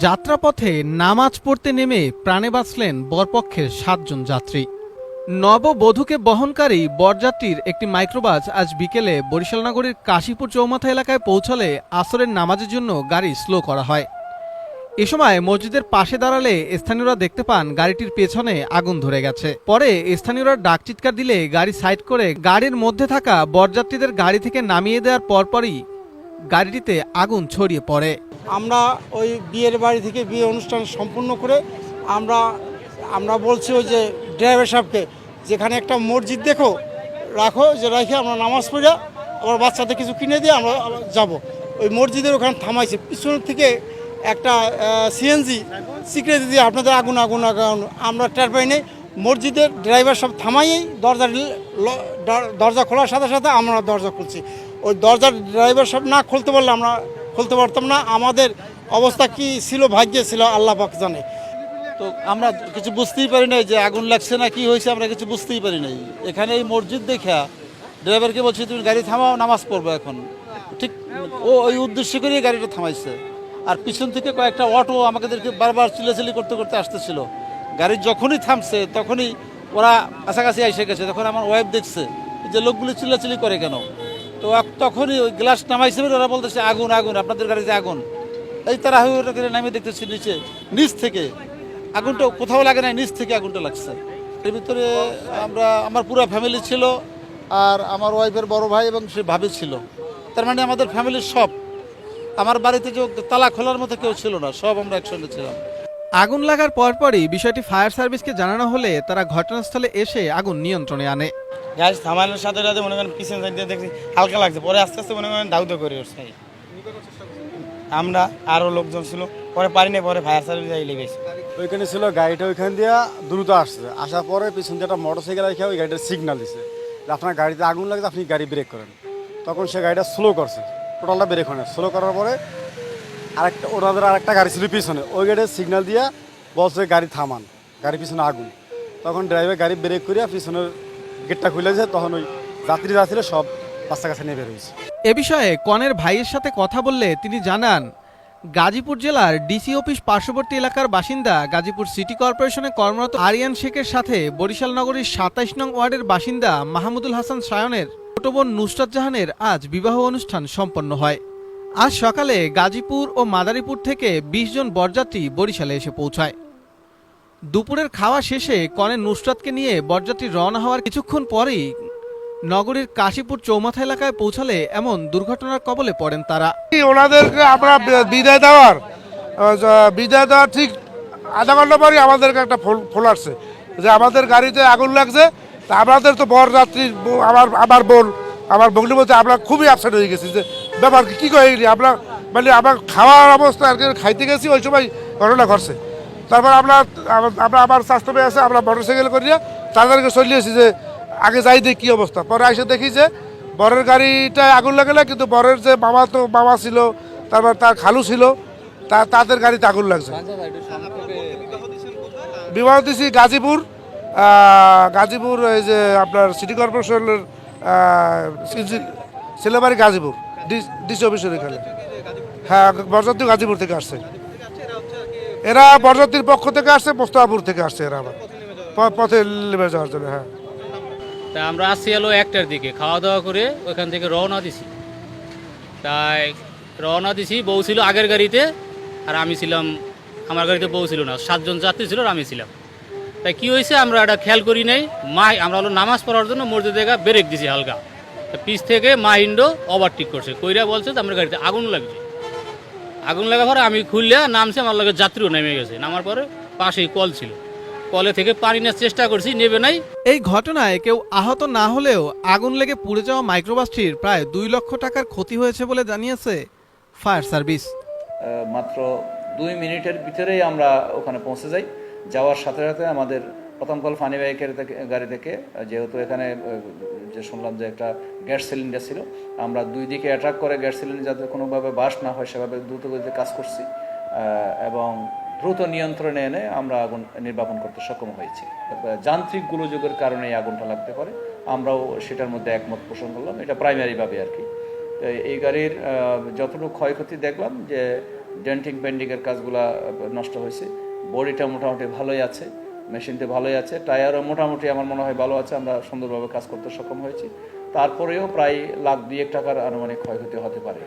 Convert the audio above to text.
যাত্রাপথে নামাজ পড়তে নেমে প্রাণে বাঁচলেন বরপক্ষের ৭ জন যাত্রী। নববধূকে বহনকারী বরযাত্রীর একটি মাইক্রোবাস আজ বিকেলে বরিশাল নগরীর কাশীপুর চৌমাথা এলাকায় পৌঁছালে আসরের নামাজের জন্য গাড়ি স্লো করা হয়। এ সময় মসজিদের পাশে দাঁড়ালে স্থানীয়রা দেখতে পান গাড়িটির পেছনে আগুন ধরে গেছে। পরে স্থানীয়রা ডাক চিৎকার দিলে গাড়ি সাইড করে গাড়ির মধ্যে থাকা বরযাত্রীদের গাড়ি থেকে নামিয়ে দেওয়ার পরপরই গাড়িটিতে আগুন ছড়িয়ে পড়ে। আমরা ওই বিয়ের বাড়ি থেকে বিয়ে অনুষ্ঠান সম্পূর্ণ করে আমরা বলছি ওই যে ড্রাইভার সাহেবকে, যেখানে একটা মসজিদ রাখো, যে রেখে আমরা নামাজ পড়ে আবার বাচ্চাদের কিছু কিনে দিয়ে আমরা যাব। ওই মসজিদের ওখানে থামাইছে, পিছন থেকে একটা সিএনজি সিক্রেট দিয়ে আপনাদের আগুন আগুন আগুন, আমরা টের পাই নাই। মসজিদের ড্রাইভার সব থামাইয়েই দরজা খোলার সাথে সাথে আমরা দরজা খুলছি। ওই দরজার ড্রাইভার সব না খুলতে পারলে আমরা খুলতে পারতাম না। আমাদের অবস্থা কি ছিল, ভাগ্যে ছিল আল্লাহ পাক জানে। তো আমরা কিছু বুঝতেই পারি নাই যে আগুন লাগছে না কি হয়েছে, আমরা কিছু বুঝতেই পারি নাই। এখানে এই মসজিদ দেখা ড্রাইভারকে বলছি তুমি গাড়ি থামাও, নামাজ পড়বো এখন। ঠিক ওই উদ্দেশ্য করে গাড়িটা থামাইছে। আর পিছন থেকে কয়েকটা অটো আমাদেরকে বারবার চিল্লাচিল্লি করতে করতে আসতেছিল। গাড়ি যখনই থামছে তখনই ওরা কাছাকাছি এসে গেছে। তখন আমার ওয়াইফ দেখছে যে লোকগুলি চিল্লাচিল্লি করে কেন, তো তখনই ওই গ্লাস নামাইছে, ওরা বলতেছে আগুন আগুন, আপনাদের গাড়িতে আগুন। এই তারা নামিয়ে দেখতেছি নিচ থেকে আগুনটা কোথাও লাগে না, নিচ থেকে আগুনটা লাগছে। এর ভিতরে আমার পুরো ফ্যামিলি ছিল, আর আমার ওয়াইফের বড় ভাই এবং সে ভাবি ছিল। তার মানে আমাদের ফ্যামিলির সব, আমার বাড়িতে যে তালা খোলার মতো কেউ ছিল না, সব আমরা একসঙ্গে ছিলাম। আগুন লাগার পরপরই বিষয়টি ফায়ার সার্ভিসকে জানানো হলে তারা ঘটনাস্থলে এসে আগুন নিয়ন্ত্রণে আনে। গ্যাস থামানোর সাথে সাথে মনে করেন পিছন সাইড দিয়ে দেখছি হালকা লাগছে, পরে আস্তে আস্তে মনে করেন দাউদো করে উঠছে। আমরা আরও লোকজন ছিল, পরে পারি না, পরে ফায়ার সার্ভিস লেগেছে। ওইখানে ছিল গাড়িটা, ওইখান দিয়ে দ্রুত আসছে। আসার পরে পিছন দিয়ে একটা মোটরসাইকেল রেখে ওই গাড়িটার সিগন্যাল দিচ্ছে যে আপনার গাড়িতে আগুন লাগছে, আপনি গাড়ি ব্রেক করেন। তখন সে গাড়িটা স্লো করছে, টোটালটা ব্রেক হয় না। স্লো করার পরে ওনাদের আরেকটা গাড়ি ছিল পিছনে, ওই গাড়ির সিগন্যাল দিয়ে বলছে গাড়ি থামান, গাড়ির পিছনে আগুন। তখন ড্রাইভার গাড়ি ব্রেক করিয়া পিছনের গেটটা খুলেছে। তখন ওই যাত্রীরা ছিল সব রাস্তা কাছে নিয়ে বের হয়েছে। এ বিষয়ে কনের ভাইয়ের সাথে কথা বললে তিনি জানান, গাজীপুর জেলার ডিসি অফিস পার্শ্ববর্তী এলাকার বাসিন্দা গাজীপুর সিটি কর্পোরেশনে কর্মরত আরিয়ান শেখের সাথে বরিশাল নগরীর ২৭ নং ওয়ার্ডের বাসিন্দা মাহমুদুল হাসান সায়নের ছোট বোন নুসরাত জাহানের আজ বিবাহ অনুষ্ঠান সম্পন্ন হয়। আজ সকালে গাজীপুর ও মাদারীপুর থেকে ২০ জন বরযাত্রী বরিশালে এসে পৌঁছায়। দুপুরের খাওয়া শেষে কনের নুসরাতকে নিয়ে বরযাত্রী রওনা হওয়ার কিছুক্ষণ পরেই নগরীর কাশীপুর চৌমাথা এলাকায় পৌঁছালে এমন দুর্ঘটনার কবলে পড়েন তারা। ওনাদেরকে আমরা বিদায় দেওয়ার ঠিক আধা ঘন্টা পরে আমাদেরকে একটা ফোন আসছে যে আমাদের গাড়িতে আগুন লাগছে। তা আমাদের তো বরযাত্রী, আমার বোন, আমার ভগ্নি বলতে আমরা খুবই আপসেট হয়ে গেছি যে ব্যাপার কী করে আমরা, মানে আমার খাওয়ার অবস্থা আর কি, খাইতে গেছি ওই সময় ঘটনা ঘটছে। তারপর আমরা আমার স্বাস্থ্য পেয়ে আছে, আমরা মোটরসাইকেল করিয়া তাদেরকে চলিয়েছি যে আগে যাই দেখি কী অবস্থা। পরে এসে দেখি যে বরের গাড়িটায় আগুন লাগালে, কিন্তু বরের যে মামা ছিল, তারপর তার খালু ছিল, তাদের গাড়িতে আগুন লাগছে। বিবাহ দিছি গাজীপুর এই যে আপনার সিটি কর্পোরেশনের ছেলেবাড়ি গাজীপুর ডিসি অফিসের এখানে। হ্যাঁ, বরযাত্রী গাজীপুর থেকে আসছে। এরা বরযাত্রীর পক্ষ থেকে আসছে, মোস্তফাপুর থেকে আসছে এরা আবার পথে নেমে যাওয়ার জন্য। হ্যাঁ, তা আমরা আসছি এলো ১টার দিকে, খাওয়া দাওয়া করে ওইখান থেকে রওনা দিছি। তাই রওনা দিছি, বউ ছিল আগের গাড়িতে আর আমি ছিলাম, আমার গাড়িতে বউ ছিল না, ৭ জন যাত্রী ছিল আর আমি ছিলাম। তাই কী হয়েছে আমরা এটা খেয়াল করি নাই। আমরা হলো নামাজ পড়ার জন্য মসজিদে ব্রেক দিছি হালকা, পিছ থেকে মাহিন্ডো ওভারটেক করছে, কইরা বলছে যে আমার গাড়িতে আগুন লাগছে। আগুন লাগার পরে আমি খুললে নামছি, আমার লগে যাত্রীও নেমে গেছে। নামার পরে পাশেই কল ছিল, কলে থেকে পানি নেওয়ার চেষ্টা করছি, নেবে নাই। এই ঘটনায় কেউ আহত না হলেও আগুন লেগে পুড়ে যাওয়া মাইক্রোবাসটির প্রায় ২ লক্ষ টাকার ক্ষতি হয়েছে বলে জানিয়েছে ফায়ার সার্ভিস। মাত্র ২ মিনিটের ভিতরেই আমরা ওখানে পৌঁছে যাই। যাওয়ার সাথে সাথে আমাদের প্রথম কল ফানি বাইকের গাড়ি থেকে, যেহেতু এখানে যে শুনলাম যে একটা গ্যাস সিলিন্ডার ছিল, আমরা ২ দিকে অ্যাট্রাক করে গ্যাস সিলিন্ডার যাতে কোনোভাবে বাস্ট না হয় সেভাবে দ্রুত গতিতে কাজ করছি এবং দ্রুত নিয়ন্ত্রণে এনে আমরা আগুন নির্বাপন করতে সক্ষম হয়েছি। যান্ত্রিক গোলযোগের কারণে এই আগুনটা লাগতে পারে, আমরাও সেটার মধ্যে একমত পোষণ করলাম। এটা প্রাইমারিভাবে আর কি। এই গাড়ির যতটুকু ক্ষয়ক্ষতি দেখলাম যে ডেন্টিং পেন্ডিংয়ের কাজগুলা নষ্ট হয়েছে। বডিটা মোটামুটি ভালোই আছে, মেশিনটা ভালোই আছে, টায়ারও মোটামুটি আমার মনে হয় ভালো আছে, আমরা সুন্দরভাবে কাজ করতে সক্ষম হয়েছি। তারপরেও প্রায় লাখ 2 টাকার আনুমানিক ক্ষয়ক্ষতি হতে পারে।